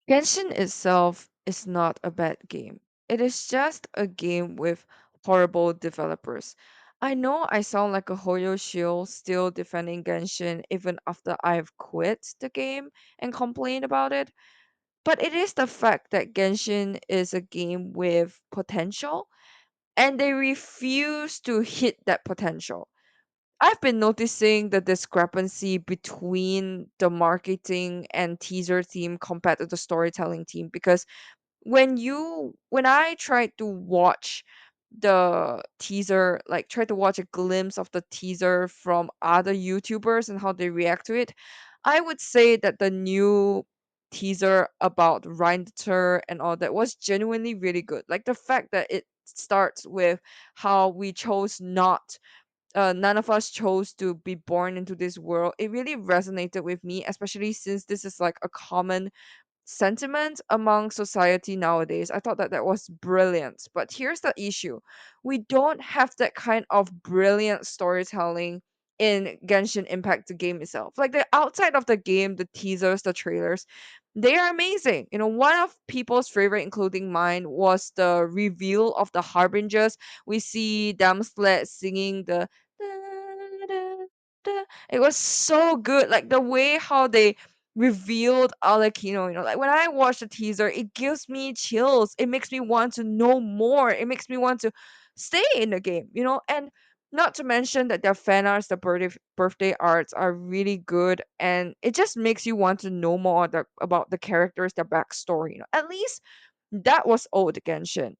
Genshin itself is not a bad game. It is just a game with horrible developers. I know I sound like a Hoyo shield still defending Genshin even after I've quit the game and complained about it, but it is the fact that Genshin is a game with potential and they refuse to hit that potential. I've been noticing the discrepancy between the marketing and teaser team compared to the storytelling team because when I tried to watch the teaser, like try to watch a glimpse of the teaser from other YouTubers and how they react to it, I would say that the new teaser about Reindeer and all that was genuinely really good. Like the fact that it starts with how we chose not none of us chose to be born into this world. It really resonated with me, especially since this is like a common sentiment among society nowadays. I thought that that was brilliant. But here's the issue: we don't have that kind of brilliant storytelling in Genshin Impact, the game itself. Like the outside of the game, the teasers, the trailers, they are amazing. You know, one of people's favorite, including mine, was the reveal of the harbingers. We see Damslet singing the da, da, da. It was so good. Like the way how they revealed Alekino. Like when I watch the teaser, it gives me chills. It makes me want to know more. It makes me want to stay in the game. And not to mention that their fan arts, the birthday arts are really good, and it just makes you want to know more about the characters, their backstory. At least that was old Genshin.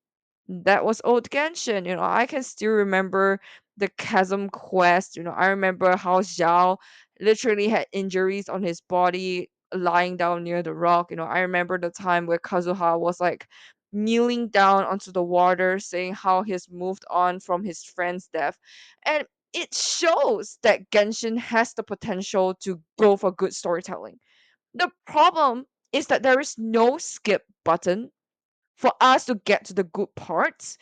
That was old Genshin. I can still remember the Chasm quest. I remember how Xiao literally had injuries on his body lying down near the rock. I remember the time where Kazuha was like kneeling down onto the water saying how he's moved on from his friend's death. And it shows that Genshin has the potential to go for good storytelling. The problem is that there is no skip button for us to get to the good parts.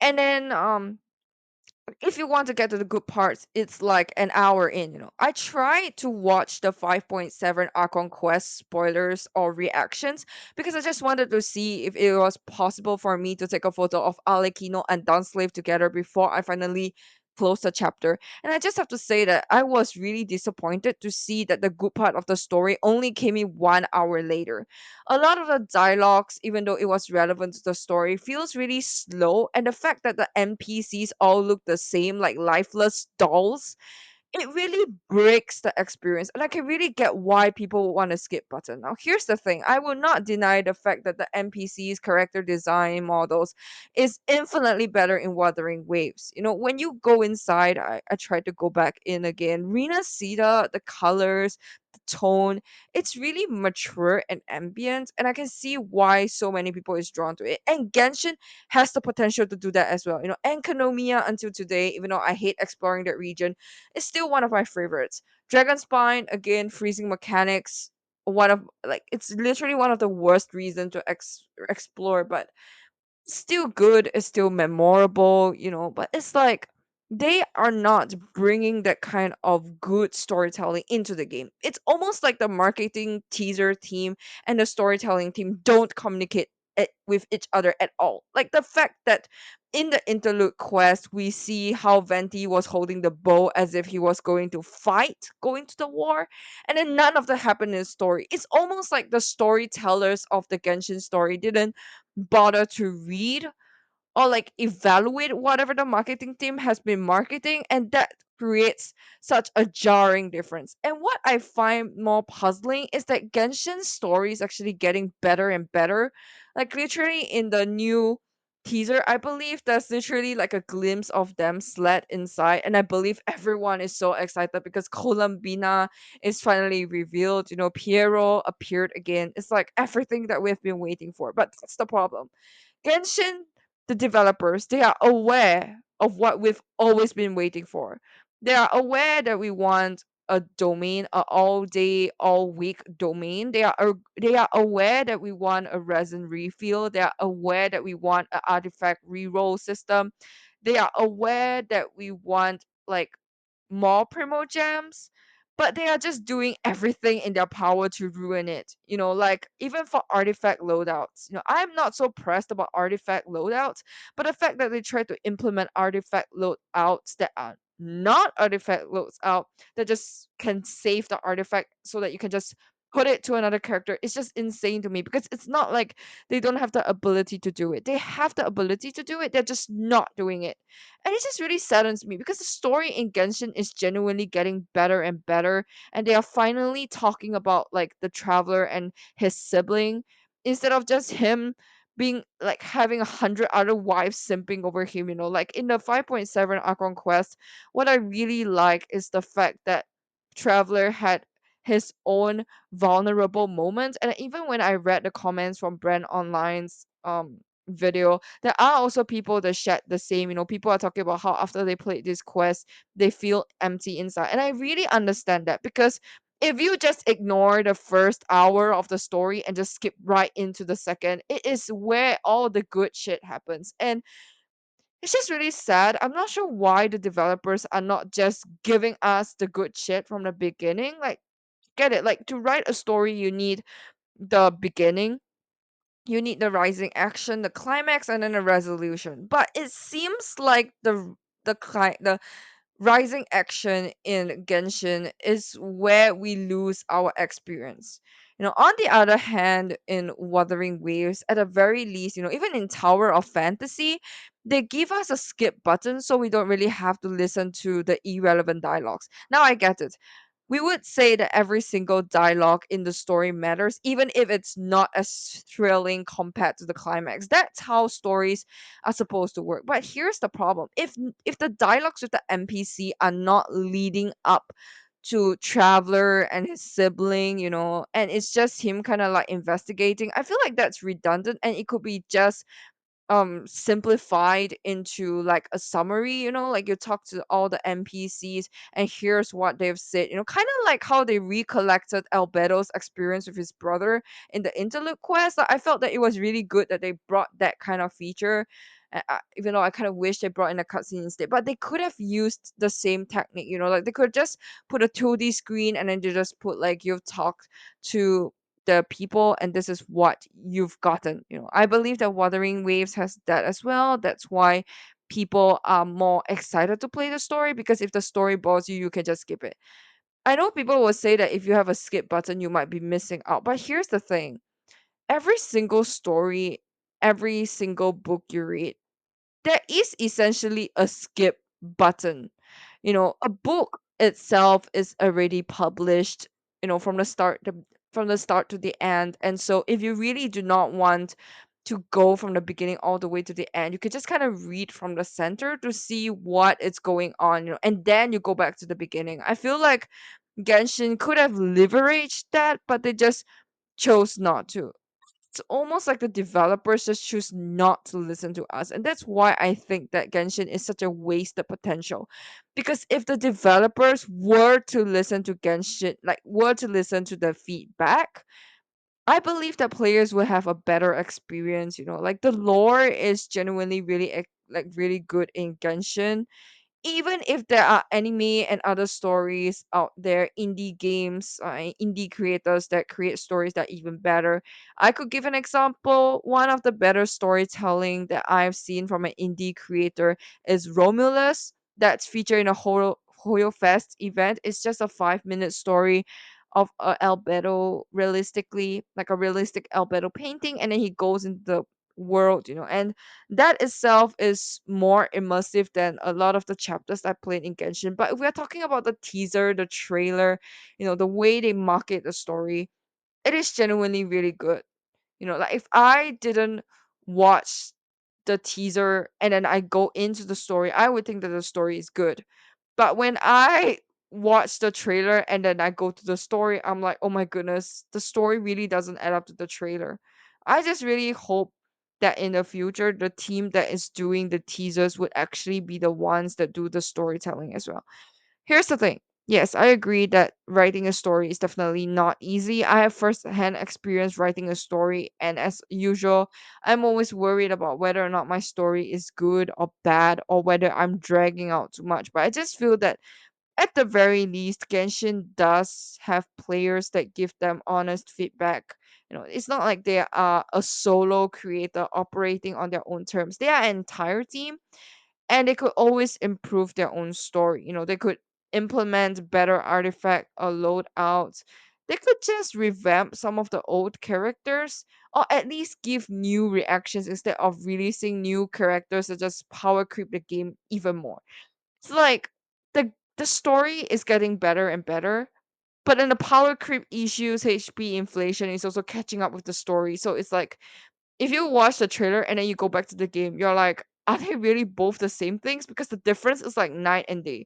And then if you want to get to the good parts, it's like an hour in. I tried to watch the 5.7 Archon Quest spoilers or reactions because I just wanted to see if it was possible for me to take a photo of Alekino and Dunslave together before I finally close the chapter. And I just have to say that I was really disappointed to see that the good part of the story only came in 1 hour later. A lot of the dialogues, even though it was relevant to the story, feels really slow, and the fact that the NPCs all look the same, like lifeless dolls, it really breaks the experience. And I can really get why people want to skip button. Now, here's the thing: I will not deny the fact that the NPCs, character design models, is infinitely better in Wuthering Waves. When you go inside, I tried to go back in again. Rena Sita, the colors, the tone, it's really mature and ambient, and I can see why so many people is drawn to it. And Genshin has the potential to do that as well. And Kanomiya until today, even though I hate exploring that region, is still one of my favorites. Dragon Spine, again, freezing mechanics, one of like it's literally one of the worst reasons to explore, but still good, it's still memorable, but it's like they are not bringing that kind of good storytelling into the game. It's almost like the marketing teaser team and the storytelling team don't communicate with each other at all. Like the fact that in the interlude quest, we see how Venti was holding the bow as if he was going to fight, going to the war, and then none of that happened in the story. It's almost like the storytellers of the Genshin story didn't bother to read or like evaluate whatever the marketing team has been marketing, and that creates such a jarring difference. And what I find more puzzling is that Genshin's story is actually getting better and better. Like literally in the new teaser, I believe there's literally like a glimpse of them sled inside, and I believe everyone is so excited because Columbina is finally revealed. Piero appeared again. It's like everything that we've been waiting for, but that's the problem. Genshin, the developers, they are aware of what we've always been waiting for. They are aware that we want a domain, a all day, all week domain. They are aware that we want a resin refill. They are aware that we want an artifact reroll system. They are aware that we want like more primo gems. but they are just doing everything in their power to ruin it. Like even for artifact loadouts. I'm not so pressed about artifact loadouts, but the fact that they try to implement artifact loadouts that are not artifact loads out, that just can save the artifact so that you can just put it to another character, is just insane to me, because it's not like they don't have the ability to do it. They have the ability to do it, they're just not doing it. And it just really saddens me, because the story in Genshin is genuinely getting better and better, and they are finally talking about like the traveler and his sibling, instead of just him being like having 100 other wives simping over him. Like in the 5.7 Archon quest, what I really like is the fact that traveler had his own vulnerable moments. And even when I read the comments from Brand Online's video, there are also people that shared the same. People are talking about how after they played this quest, they feel empty inside. And I really understand that, because if you just ignore the first hour of the story and just skip right into the second, it is where all the good shit happens. And it's just really sad. I'm not sure why the developers are not just giving us the good shit from the beginning. Like, get it? Like, to write a story, you need the beginning, you need the rising action, the climax, and then the resolution. But it seems like the rising action in Genshin is where we lose our experience. On the other hand, in Wuthering Waves, at the very least, even in Tower of Fantasy, they give us a skip button so we don't really have to listen to the irrelevant dialogues. Now I get it. We would say that every single dialogue in the story matters, even if it's not as thrilling compared to the climax. That's how stories are supposed to work. But here's the problem: if the dialogues with the NPC are not leading up to Traveler and his sibling, and it's just him kind of like investigating, I feel like that's redundant, and it could be just simplified into like a summary. Like you talk to all the NPCs and here's what they've said, kind of like how they recollected Albedo's experience with his brother in the interlude quest. Like, I felt that it was really good that they brought that kind of feature. Even though I kind of wish they brought in a cutscene instead, but they could have used the same technique. Like they could just put a 2D screen and then they just put like you've talked to the people and this is what you've gotten. I believe that Wuthering Waves has that as well. That's why people are more excited to play the story, because if the story bores you, you can just skip it. I know people will say that if you have a skip button, you might be missing out, but here's the thing: every single story, every single book you read, there is essentially a skip button. A book itself is already published, from the start to the end. And so if you really do not want to go from the beginning all the way to the end, you could just kind of read from the center to see what is going on, and then you go back to the beginning. I feel like Genshin could have leveraged that, but they just chose not to. It's almost like the developers just choose not to listen to us. And that's why I think that Genshin is such a wasted potential. Because if the developers were to listen to Genshin, like were to listen to the feedback, I believe that players will have a better experience. Like the lore is genuinely really like really good in Genshin. Even if there are anime and other stories out there, indie games, indie creators that create stories that are even better. I could give an example. One of the better storytelling that I've seen from an indie creator is Romulus, that's featured in a Hoyoverse event. It's just a 5-minute story of albedo, realistically, like a realistic albedo painting, and then he goes into the world, and that itself is more immersive than a lot of the chapters I played in Genshin. But if we're talking about the teaser, the trailer, the way they market the story, it is genuinely really good. Like if I didn't watch the teaser and then I go into the story, I would think that the story is good. But when I watch the trailer and then I go to the story, I'm like, oh my goodness, the story really doesn't add up to the trailer. I just really hope that in the future, the team that is doing the teasers would actually be the ones that do the storytelling as well. Here's the thing. Yes, I agree that writing a story is definitely not easy. I have first-hand experience writing a story, and as usual, I'm always worried about whether or not my story is good or bad, or whether I'm dragging out too much. But I just feel that at the very least, Genshin does have players that give them honest feedback. It's not like they are a solo creator operating on their own terms. They are an entire team, and they could always improve their own story. They could implement better artifact or loadouts. They could just revamp some of the old characters, or at least give new reactions instead of releasing new characters that just power creep the game even more. It's like the story is getting better and better, but then the power creep issues, HP inflation is also catching up with the story. So it's like if you watch the trailer and then you go back to the game, you're like, are they really both the same things? Because the difference is like night and day.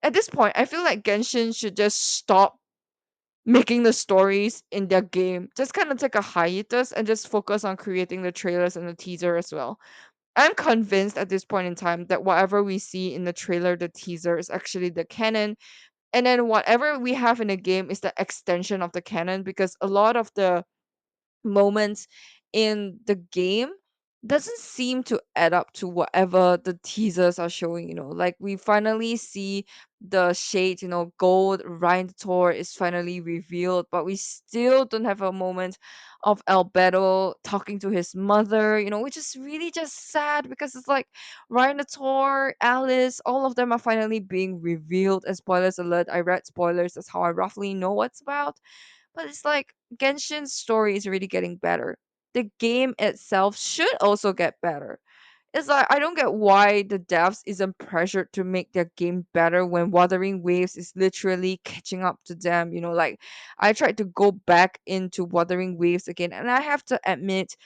At this point, I feel like Genshin should just stop making the stories in their game. Just kind of take a hiatus and just focus on creating the trailers and the teaser as well. I'm convinced at this point in time that whatever we see in the trailer, the teaser is actually the canon, and then whatever we have in the game is the extension of the canon, because a lot of the moments in the game doesn't seem to add up to whatever the teasers are showing. Like we finally see the shade, gold Rhinotaur is finally revealed, but we still don't have a moment of Albedo talking to his mother, which is really just sad, because it's like Rhinotaur, Alice, all of them are finally being revealed. And spoilers alert, I read spoilers, that's how I roughly know what's about. But it's like Genshin's story is really getting better. The game itself should also get better. It's like I don't get why the devs isn't pressured to make their game better when Wuthering Waves is literally catching up to them. Like I tried to go back into Wuthering Waves again, and I have to admit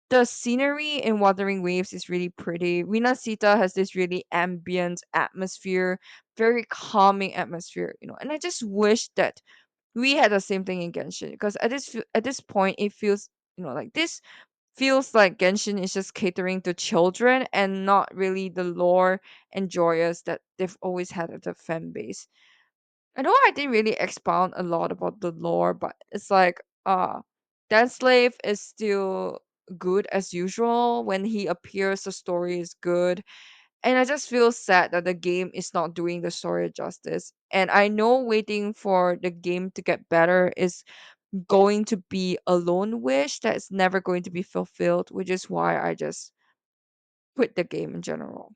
the scenery in Wuthering Waves is really pretty. Rina Sita has this really ambient atmosphere, very calming atmosphere. And I just wish that we had the same thing in Genshin, because at this point it feels, like this feels like Genshin is just catering to children and not really the lore and joyous that they've always had at the fan base. I know I didn't really expound a lot about the lore, but it's like Dan Slave is still good as usual. When he appears, the story is good, and I just feel sad that the game is not doing the story justice. And I know waiting for the game to get better is going to be a lone wish that's never going to be fulfilled, which is why I just quit the game in general.